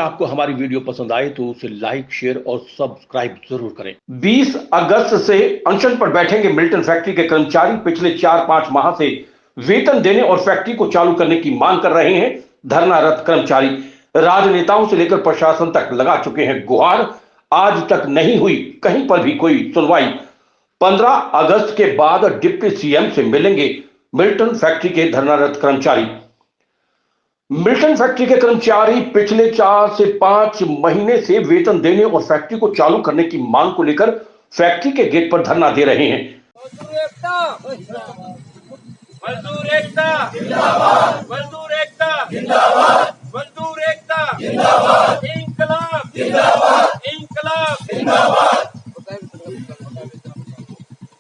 आपको हमारी वीडियो पसंद आए तो उसे लाइक, शेयर और सब्सक्राइब जरूर करें। 20 अगस्त से अनशन पर बैठेंगे मिल्टन फैक्ट्री के कर्मचारी। पिछले 4-5 माह से वेतन देने और फैक्ट्री को चालू करने की मांग कर रहे हैं धरनारत कर्मचारी। राजनेताओं से लेकर प्रशासन तक लगा चुके हैं गुहार। आज तक नहीं हुई कहीं पर भी कोई सुनवाई। 15 अगस्त के बाद डिप्टी सीएम से मिलेंगे मिल्टन फैक्ट्री के धरनारत कर्मचारी। मिल्टन फैक्ट्री के कर्मचारी पिछले 4 से 5 महीने से वेतन देने और फैक्ट्री को चालू करने की मांग को लेकर फैक्ट्री के गेट पर धरना दे रहे हैं। मजदूर एकता जिंदाबाद, मजदूर एकता जिंदाबाद, मजदूर एकता जिंदाबाद, इंकलाब जिंदाबाद, इंकलाब जिंदाबाद।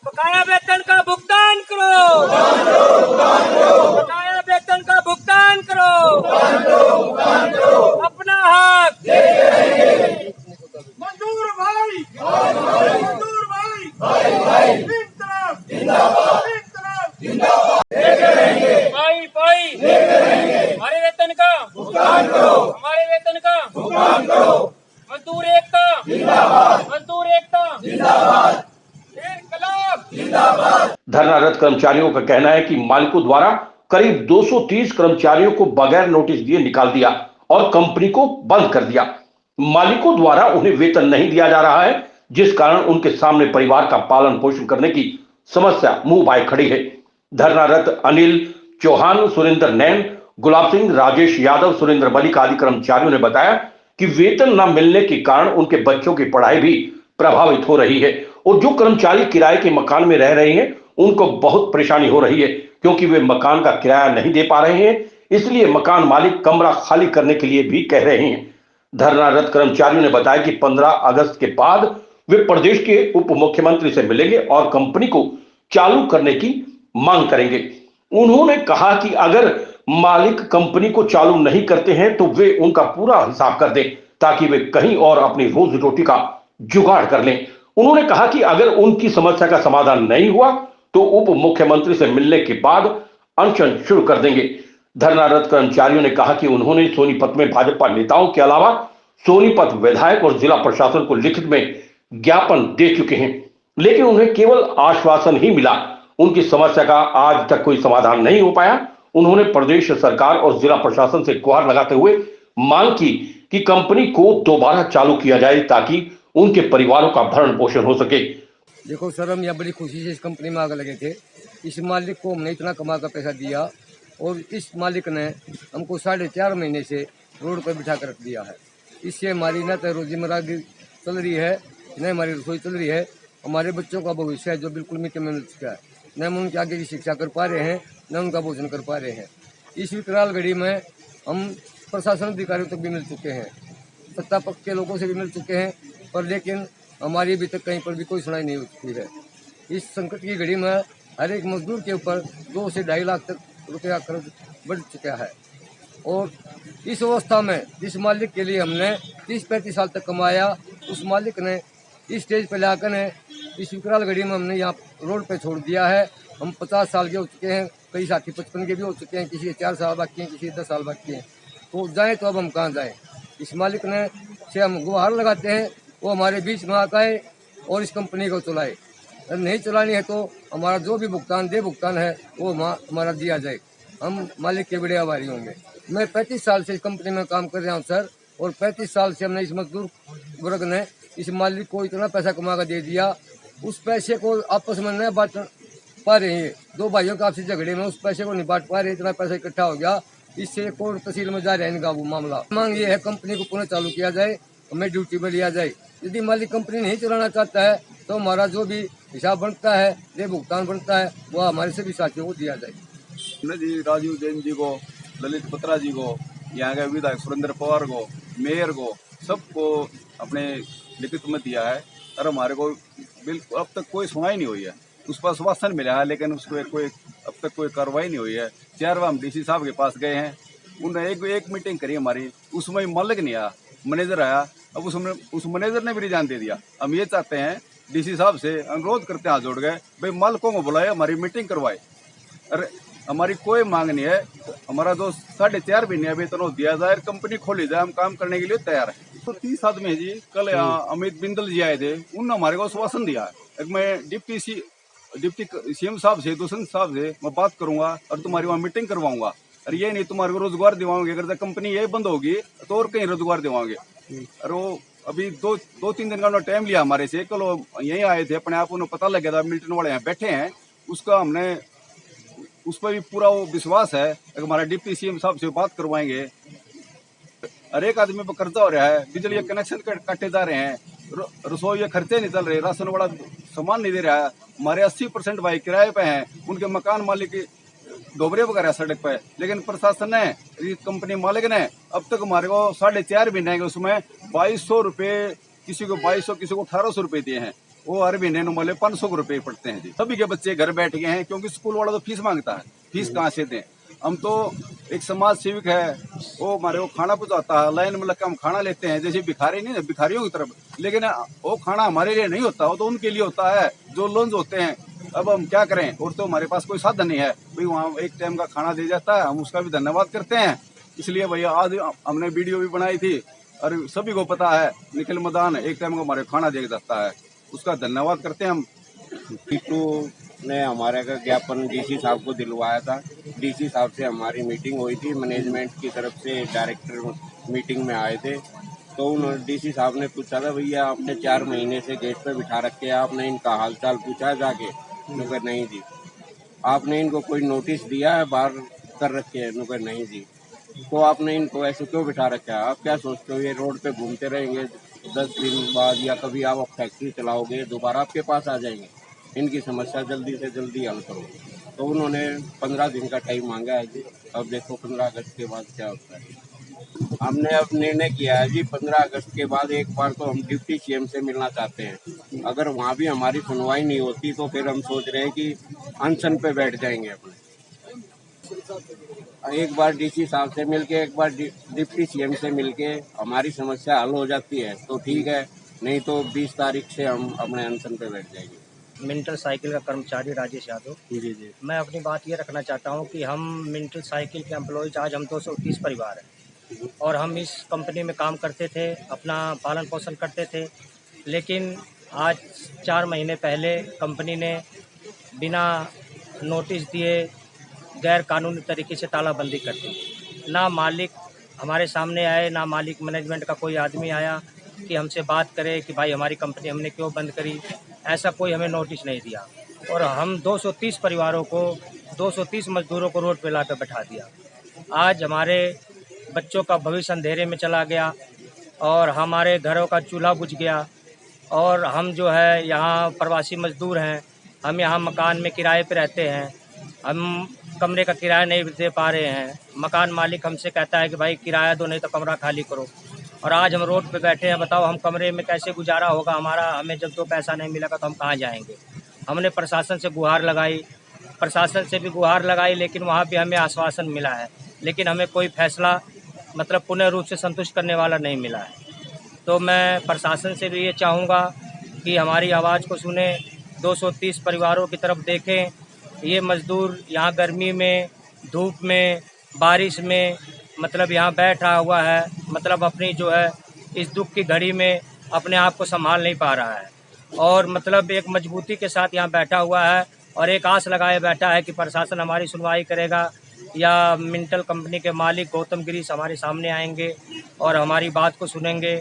बकाया वेतन का भुगतान करो, बकाया वेतन का भुगतान करो, अपना हक मजदूर भाई, मजदूर भाई, इंकलाब जिंदाबाद, पाई हमारे वेतन का भुगतान करो, हमारे वेतन का भुगतान करो। मजदूर एकता जिंदाबाद, मजदूर एकता जिंदाबाद, इंकलाब जिंदाबाद। धरनारत कर्मचारियों का कहना है कि मालिकों द्वारा करीब 230 कर्मचारियों को बगैर नोटिस दिए निकाल दिया और कंपनी को बंद कर दिया। मालिकों द्वारा उन्हें वेतन नहीं दिया जा रहा है, जिस कारण उनके सामने परिवार का पालन पोषण करने की समस्या मुंह बाय खड़ी है। धरनारत अनिल चौहान, सुरेंद्र नैन, गुलाब सिंह, राजेश यादव, सुरेंद्र मलिक आदि कर्मचारियों ने बताया कि वेतन न मिलने के कारण उनके बच्चों की पढ़ाई भी प्रभावित हो रही है और जो कर्मचारी किराए के मकान में रह रहे हैं उनको बहुत परेशानी हो रही है, क्योंकि वे मकान का किराया नहीं दे पा रहे हैं। इसलिए मकान मालिक कमरा खाली करने के लिए भी कह रहे हैं। धरनारत कर्मचारियों ने बताया कि 15 अगस्त के बाद वे प्रदेश के उप मुख्यमंत्री से मिलेंगे और कंपनी को चालू करने की मांग करेंगे। उन्होंने कहा कि अगर मालिक कंपनी को चालू नहीं करते हैं तो वे उनका पूरा हिसाब कर दें, ताकि वे कहीं और अपनी रोजी रोटी का जुगाड़ कर लें। उन्होंने कहा कि अगर उनकी समस्या का समाधान नहीं हुआ तो उप मुख्यमंत्री से मिलने के बाद अनशन शुरू कर देंगे। धरनारत कर्मचारियों ने कहा कि उन्होंने सोनीपत में भाजपा नेताओं के अलावा सोनीपत विधायक और जिला प्रशासन को लिखित में ज्ञापन दे चुके हैं, लेकिन उन्हें केवल आश्वासन ही मिला। उनकी समस्या का आज तक कोई समाधान नहीं हो पाया। उन्होंने प्रदेश सरकार और जिला प्रशासन से गुहार लगाते हुए मांग की कि कंपनी को दोबारा चालू किया जाए ताकि उनके परिवारों का भरण पोषण हो सके। देखो सर, हम यहाँ बड़ी खुशी से इस कंपनी में आगे लगे थे। इस मालिक को हमने इतना कमा कर पैसा दिया और इस मालिक ने हमको 4.5 महीने से रोड पर बिठा कर रख दिया है। इससे हमारी न तो रोजीमर्रा की चल रही है, न हमारी रसोई चल रही है। हमारे बच्चों का भविष्य है जो बिल्कुल मिट्टी में मिल चुका है। न हम उनके आगे की शिक्षा कर पा रहे हैं, न उनका भोजन कर पा रहे हैं। इस विकराल घड़ी में हम प्रशासन अधिकारियों तक भी मिल चुके हैं, सत्ता पक्ष के लोगों से भी मिल चुके हैं, पर लेकिन हमारी अभी तक कहीं पर भी कोई सुनाई नहीं हो चुकी है। इस संकट की घड़ी में हर एक मजदूर के ऊपर 2 से 2.5 लाख तक रुपया खर्च बढ़ चुका है और इस अवस्था में जिस मालिक के लिए हमने 30-35 साल तक कमाया, उस मालिक ने इस स्टेज पर लाकर ने इस विकराल घड़ी में हमने यहाँ रोड पे छोड़ दिया है। हम 50 साल के हो चुके हैं, कई साथी 55 के भी हो चुके हैं, किसी के 4 साल बाकी हैं, किसी के 10 साल बाकी हैं। तो जाएँ तो अब हम कहाँ जाएँ? इस मालिक ने से हम गुहार लगाते हैं वो हमारे बीच में आता है और इस कंपनी को चलाए। अगर नहीं चलानी है तो हमारा जो भी भुगतान है वो हमारा दिया जाए। हम मालिक के बड़े आभारी होंगे। मैं 35 साल से इस कंपनी में काम कर रहा हूँ सर, और 35 साल से हमने इस मजदूर वर्ग ने इस मालिक को इतना पैसा कमा कर दे दिया। उस पैसे को आपस में न बांट पा रहे हैं। 2 भाइयों के आपसी झगड़े में उस पैसे को नहीं बांट पा रहे, इतना पैसा इकट्ठा हो गया। इससे कोर्ट तहसील में जा रहा है इनका वो मामला। मांग ये है कंपनी को पुनः चालू किया जाए, हमें ड्यूटी पर लिया जाए। यदि मालिक कंपनी नहीं चलाना चाहता है तो हमारा जो भी हिसाब बनता है, जो भुगतान बनता है, वो हमारे सभी साथियों को दिया जाए। जी राजीव जैन जी को, ललित बत्रा जी को, यहाँ के विधायक सुरेंद्र पवार को, मेयर को, सबको अपने लिखित में दिया है और हमारे को बिल्कुल अब तक कोई सुनाई नहीं हुई है। उस पर आश्वासन मिला है लेकिन उसको कोई अब तक कोई कार्रवाई नहीं हुई है। 4 बार हम डीसी साहब के पास गए हैं, उन्होंने एक मीटिंग करी हमारी, उसमें मालिक नहीं आया, मैनेजर आया। अब उस मैनेजर ने भी रिजाइन दे दिया। हम ये चाहते हैं डीसी साहब से अनुरोध करते हैं, हाथ जोड़ गए, भाई मालिकों को बुलाए, हमारी मीटिंग करवाए। अरे हमारी कोई मांग नहीं है। हमारा जो 4.5 महीने वेतन हो दिया जाए, कंपनी खोली जाए, हम काम करने के लिए तैयार है। तो 30 आदमी है जी। कल यहाँ अमित बिंदल जी आए थे, उन्होंने हमारे को आश्वासन दिया है। एक मैं डिप्टी सीएम साहब से, दुष्यंत साहब से मैं बात करूंगा और तुम्हारी वहाँ मीटिंग करवाऊंगा, और ये नहीं तुम्हारे को रोजगार दिवाओगे। अगर कंपनी ये बंद होगी तो और कहीं रोजगार दिवाओगे। और वो अभी 2-3 दिन का उन्होंने टाइम लिया हमारे से। कल यहीं आए थे, अपने आप उन्हें पता लग गया था मिल्टन वाले यहाँ बैठे हैं। उसका हमने उस पर भी पूरा वो विश्वास है कि हमारा डिप्टी सीएम साहब से बात करवाएंगे। हर एक आदमी पर कर्जा हो रहा है, बिजली के कनेक्शन काटे जा रहे हैं, रसोई के खर्चे नहीं चल रहे, राशन वाला सामान नहीं दे रहा है। हमारे 80% भाई किराए पे हैं, उनके मकान मालिक डोबरे वगैरह सड़क पे। लेकिन प्रशासन ने, कंपनी मालिक ने अब तक हमारे को 4.5 महीने के उसमें 2200 रुपये, किसी को 2200, किसी को 1800 रुपये दिए हैं। वो हर महीने नुमाले 500 रुपये पड़ते हैं जी। सभी के बच्चे घर बैठ गए हैं, क्योंकि स्कूल वाला तो फीस मांगता है, फीस कहाँ से दें। हम तो एक समाज सेवक है, वो हमारे को खाना पहुंचाता है, लाइन में लग हम खाना लेते हैं, जैसे भिखारी नहीं है, भिखारियों की तरफ। लेकिन वो खाना हमारे लिए नहीं होता, वो तो उनके लिए होता है जो लोन्स होते हैं। अब हम क्या करें, और तो हमारे पास कोई साधन नहीं है भाई, वहाँ एक टाइम का खाना दे जाता है, हम उसका भी धन्यवाद करते हैं। इसलिए भैया आज हमने वीडियो भी बनाई थी, और सभी को पता है निखिल मैदान एक टाइम का हमारे खाना दे जाता है, उसका धन्यवाद करते हैं हम। टीटू ने हमारे का ज्ञापन डीसी साहब को दिलवाया था। डीसी साहब से हमारी मीटिंग हुई थी, मैनेजमेंट की तरफ से डायरेक्टर मीटिंग में आए थे। तो उन्होंने डीसी साहब ने पूछा था, भैया आपने 4 महीने से गेट पे बिठा रखे, आपने इनका हालचाल पूछा है जाके? नुकर नहीं जी। आपने इनको कोई नोटिस दिया है, बाहर कर रखे है? नुकर नहीं जी। तो आपने इनको ऐसे क्यों बिठा रखा है? आप क्या सोचते हो ये रोड पे घूमते रहेंगे 10 दिन बाद, या कभी आप फैक्ट्री चलाओगे दोबारा आपके पास आ जाएंगे? इनकी समस्या जल्दी से जल्दी हल करो। तो उन्होंने 15 दिन का टाइम मांगा है जी। अब देखो 15 अगस्त के बाद क्या होता है। हमने अब निर्णय किया है जी, 15 अगस्त के बाद एक बार तो हम डिप्टी सीएम से मिलना चाहते हैं। अगर वहाँ भी हमारी सुनवाई नहीं होती तो फिर हम सोच रहे हैं कि अनशन पे बैठ जाएंगे अपने। एक बार डीसी साहब से मिलके, एक बार डिप्टी सीएम से मिलके हमारी समस्या हल हो जाती है तो ठीक है, नहीं तो 20 तारीख से हम अपने अनशन पे बैठ जाएंगे। मिंटल साइकिल का कर्मचारी राजेश यादव। जी। मैं अपनी बात ये रखना चाहता हूँ कि हम मिंटल साइकिल के एम्प्लॉयज आज हम 230 परिवार हैं, और हम इस कंपनी में काम करते थे, अपना पालन पोषण करते थे। लेकिन आज 4 महीने पहले कंपनी ने बिना नोटिस दिए गैर कानूनी तरीके से तालाबंदी कर दी। ना मालिक हमारे सामने आए, ना मालिक मैनेजमेंट का कोई आदमी आया कि हमसे बात करे कि भाई हमारी कंपनी हमने क्यों बंद करी। ऐसा कोई हमें नोटिस नहीं दिया, और हम 230 परिवारों को, 230 मजदूरों को रोड पे लाकर बैठा दिया। आज हमारे बच्चों का भविष्य अंधेरे में चला गया, और हमारे घरों का चूल्हा बुझ गया, और हम जो है यहाँ प्रवासी मजदूर हैं, हम यहाँ मकान में किराए पे रहते हैं, हम कमरे का किराया नहीं दे पा रहे हैं। मकान मालिक हमसे कहता है कि भाई किराया दो, नहीं तो कमरा खाली करो, और आज हम रोड पे बैठे हैं। बताओ हम कमरे में कैसे गुजारा होगा हमारा? हमें जब 2 पैसा नहीं मिलेगा तो हम कहाँ जाएंगे? हमने प्रशासन से गुहार लगाई, प्रशासन से भी गुहार लगाई, लेकिन वहाँ भी हमें आश्वासन मिला है, लेकिन हमें कोई फैसला मतलब पूर्ण रूप से संतुष्ट करने वाला नहीं मिला है। तो मैं प्रशासन से भी ये चाहूँगा कि हमारी आवाज़ को सुने, 230 परिवारों की तरफ देखें। ये मज़दूर यहाँ गर्मी में, धूप में, बारिश में मतलब यहाँ बैठा हुआ है, मतलब अपनी जो है इस दुख की घड़ी में अपने आप को संभाल नहीं पा रहा है, और मतलब एक मजबूती के साथ यहाँ बैठा हुआ है, और एक आस लगाए बैठा है कि प्रशासन हमारी सुनवाई करेगा, या मिंटल कंपनी के मालिक गौतम गिरीश हमारे सामने आएंगे और हमारी बात को सुनेंगे,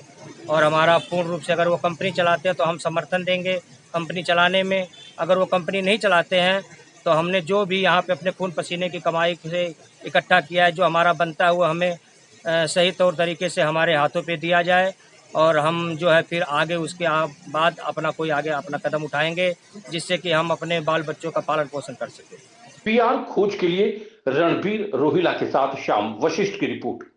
और हमारा पूर्ण रूप से अगर वो कंपनी चलाते हैं तो हम समर्थन देंगे कंपनी चलाने में। अगर वो कंपनी नहीं चलाते हैं तो हमने जो भी यहाँ पे अपने खून पसीने की कमाई से इकट्ठा किया है, जो हमारा बनता है वो हमें सही तौर तरीके से हमारे हाथों पे दिया जाए, और हम जो है फिर आगे उसके बाद अपना कोई आगे अपना कदम उठाएंगे, जिससे कि हम अपने बाल बच्चों का पालन पोषण कर सकें। PR खोज के लिए रणबीर रोहिला के साथ श्याम वशिष्ठ की रिपोर्ट।